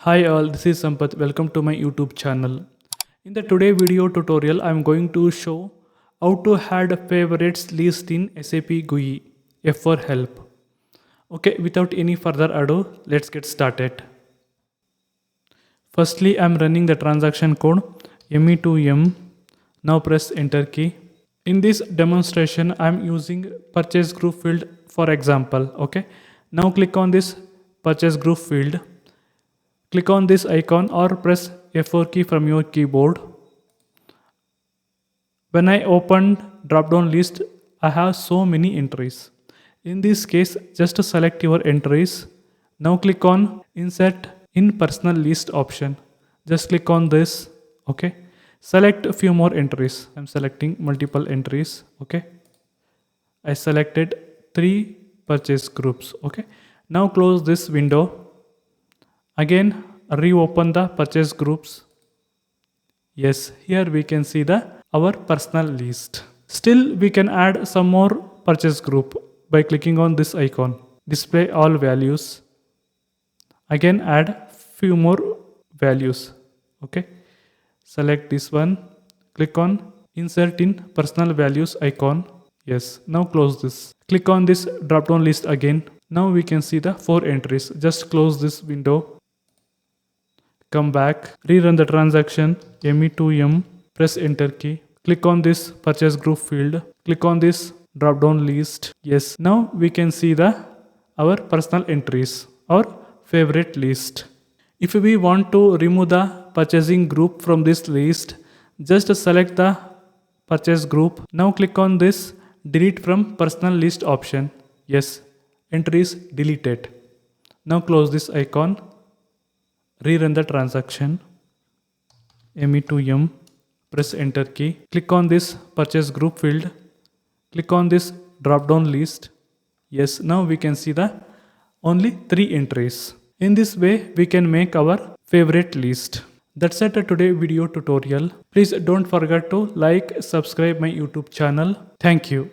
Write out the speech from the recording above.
Hi all, this is Sampath. Welcome to my YouTube channel. In the today video tutorial, I am going to show how to add favorites list in SAP GUI. F for help. Okay, without any further ado, let's get started. Firstly, I am running the transaction code ME2M. Now press enter key. In this demonstration, I am using purchase group field for example. Okay, now click on this purchase group field. Click on this icon or press F4 key from your keyboard. When I open drop-down list, I have so many entries. In this case, just select your entries. Now click on Insert in Personal List option. Just click on this. Okay. Select a few more entries. I'm selecting multiple entries. Okay. I selected 3 purchase groups. Okay. Now close this window. Again, reopen the purchase groups. Yes, here we can see our personal list. Still, we can add some more purchase group by clicking on this icon. Display all values. Again, add few more values. Okay. Select this one. Click on Insert in Personal Values icon. Yes, now close this. Click on this drop down list again. Now we can see the 4 entries. Just close this window. Come back, rerun the transaction, ME2M, press enter key, click on this purchase group field, click on this drop down list. Yes, now we can see our personal entries or favorite list. If we want to remove the purchasing group from this list, just select the purchase group. Now click on this delete from personal list option. Yes, entry is deleted. Now close this icon. Rerun the transaction, ME2M, press enter key, click on this purchase group field, click on this drop down list. Yes, now we can see the only 3 entries. In this way, we can make our favorite list. That's it for today's video tutorial. Please don't forget to like, subscribe my YouTube channel. Thank you.